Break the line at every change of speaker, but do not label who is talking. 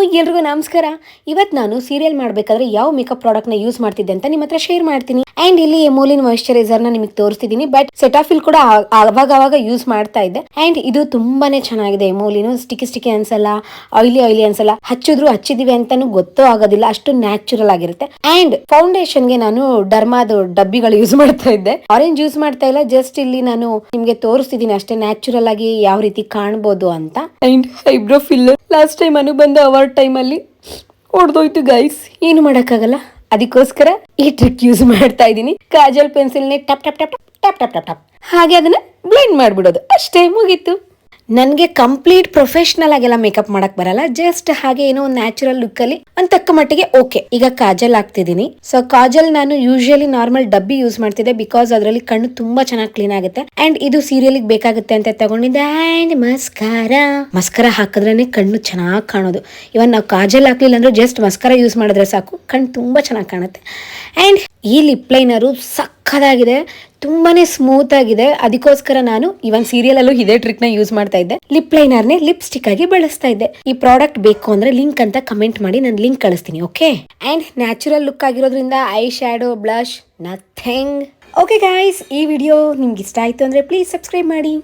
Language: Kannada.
ಎಲ್ರಿಗೂ ನಮಸ್ಕಾರ. ಇವತ್ತು ನಾನು ಸೀರಿಯಲ್ ಮಾಡಬೇಕಾದ್ರೆ ಯಾವ ಮೇಕಪ್ ಪ್ರಾಡಕ್ಟ್ ನ ಯೂಸ್ ಮಾಡ್ತಿದ್ದೆ ಅಂತ ನಿಮ್ಮ ಹತ್ರ ಶೇರ್ ಮಾಡ್ತೀನಿ. ಅಂಡ್ ಇಲ್ಲಿ ಎಮೋಲಿನ್ ಮಾಯಿಶ್ಚರೈಸರ್ ನ ನಿಮಗೆ ತೋರಿಸ್ತಿದ್ದೀನಿ. ಬಟ್ ಸೆಟಾಫಿಲ್ ಕೂಡ ಅವಾಗ ಯೂಸ್ ಮಾಡ್ತಾ ಇದ್ದೆ. ಅಂಡ್ ಇದು ತುಂಬಾನೇ ಚೆನ್ನಾಗಿದೆ. ಎಮೋಲಿನ್ ಸ್ಟಿಕಿ ಅನ್ಸಲ್ಲ, ಆಯಿಲಿ ಅನ್ಸಲ್ಲ. ಹಚ್ಚಿದೀವಿ ಅಂತಾನು ಗೊತ್ತೋ ಆಗೋದಿಲ್ಲ, ಅಷ್ಟು ನ್ಯಾಚುರಲ್ ಆಗಿರುತ್ತೆ. ಅಂಡ್ ಫೌಂಡೇಶನ್ ಗೆ ನಾನು ಡರ್ಮಾದ ಡಬ್ಬಿಗಳು ಯೂಸ್ ಮಾಡ್ತಾ ಇದ್ದೆ. ಆರೆಂಜ್ ಯೂಸ್ ಮಾಡ್ತಾ ಇಲ್ಲ, ಜಸ್ಟ್ ಇಲ್ಲಿ ನಾನು ನಿಮ್ಗೆ ತೋರಿಸ್ತಿದ್ದೀನಿ ಅಷ್ಟೇ, ನ್ಯಾಚುರಲ್ ಆಗಿ ಯಾವ ರೀತಿ ಕಾಣ್ಬೋದು ಅಂತ. And eyebrow filler last time ಬಂದ ಅವರ್ ಟೈಮ್ ಅಲ್ಲಿ ಹೊಡೆದೋಯ್ತು ಗೈಸ್. ಏನು ಮಾಡಕ್ಕಾಗಲ್ಲ, ಅದಕ್ಕೋಸ್ಕರ ಈ ಟ್ರಿಕ್ ಯೂಸ್ ಮಾಡ್ತಾ ಇದ್ದೀನಿ. ಕಾಜಲ್ ಪೆನ್ಸಿಲ್ ನೇ ಟಪ್ ಟಪ್ ಟಪ್ ಟಪ್ ಟಪ್ ಟಪ್ ಟಪ್ ಹಾಗೆ ಅದನ್ನ ಬ್ಲೆಂಡ್ ಮಾಡ್ಬಿಡೋದು, ಅಷ್ಟೇ, ಮುಗೀತು. ನನ್ಗೆ ಕಂಪ್ಲೀಟ್ ಪ್ರೊಫೆಷನಲ್ ಆಗೆಲ್ಲ ಮೇಕಪ್ ಮಾಡಕ್ ಬರಲ್ಲ. ಜಸ್ಟ್ ಹಾಗೆ ಏನೋ ಒಂದು ನ್ಯಾಚುರಲ್ ಲುಕ್ ಅಲ್ಲಿ ಒಂದ್ ತಕ್ಕ ಮಟ್ಟಿಗೆ ಓಕೆ. ಈಗ ಕಾಜಲ್ ಹಾಕ್ತಿದ್ದೀನಿ. ಸೊ ಕಾಜಲ್ ನಾನು ಯೂಶಲಿ ನಾರ್ಮಲ್ ಡಬ್ಬಿ ಯೂಸ್ ಮಾಡ್ತಿದ್ದೆ, ಬಿಕಾಸ್ ಅದರಲ್ಲಿ ಕಣ್ಣು ತುಂಬಾ ಚೆನ್ನಾಗಿ ಕ್ಲೀನ್ ಆಗುತ್ತೆ. ಅಂಡ್ ಇದು ಸೀರಿಯಲ್ ಬೇಕಾಗುತ್ತೆ ಅಂತ ತಗೊಂಡಿದ್ದೆ. ಅಂಡ್ ಮಸ್ಕರ ಹಾಕಿದ್ರೇನೆ ಕಣ್ಣು ಚೆನ್ನಾಗಿ ಕಾಣೋದು. ಇವನ್ ನಾವು ಕಾಜಲ್ ಹಾಕ್ಲಿಲ್ಲ ಅಂದ್ರೆ ಜಸ್ಟ್ ಮಸ್ಕರ ಯೂಸ್ ಮಾಡಿದ್ರೆ ಸಾಕು, ಕಣ್ಣು ತುಂಬಾ ಚೆನ್ನಾಗಿ ಕಾಣುತ್ತೆ. ಅಂಡ್ ಈ ಲಿಪ್ ಲೈನರು ಸಕ್ಕದಾಗಿದೆ, ತುಂಬಾನೇ ಸ್ಮೂತ್ ಆಗಿದೆ. ಅದಕ್ಕೋಸ್ಕರ ನಾನು ಇವನ್ ಸೀರಿಯಲ್ ಅಲ್ಲೂ ಇದೇ ಟ್ರಿಕ್ ನ ಯೂಸ್ ಮಾಡ್ತಾ ಇದ್ದೆ. ಲಿಪ್ ಲೈನರ್ ನೇ ಲಿಪ್ಸ್ಟಿಕ್ ಆಗಿ ಬಳಸ್ತಾ ಇದ್ದೆ. ಈ ಪ್ರಾಡಕ್ಟ್ ಬೇಕು ಅಂದ್ರೆ ಲಿಂಕ್ ಅಂತ ಕಮೆಂಟ್ ಮಾಡಿ, ನಾನು ಲಿಂಕ್ ಕಳಿಸ್ತೀನಿ. ಓಕೆ. ಅಂಡ್ ನ್ಯಾಚುರಲ್ ಲುಕ್ ಆಗಿರೋದ್ರಿಂದ I shadow, blush, nothing. Okay guys, ಈ ವಿಡಿಯೋ ನಿಮ್ಗೆ ಇಷ್ಟ ಆಯ್ತು ಅಂದ್ರೆ ಪ್ಲೀಸ್ ಸಬ್ಸ್ಕ್ರೈಬ್ ಮಾಡಿ.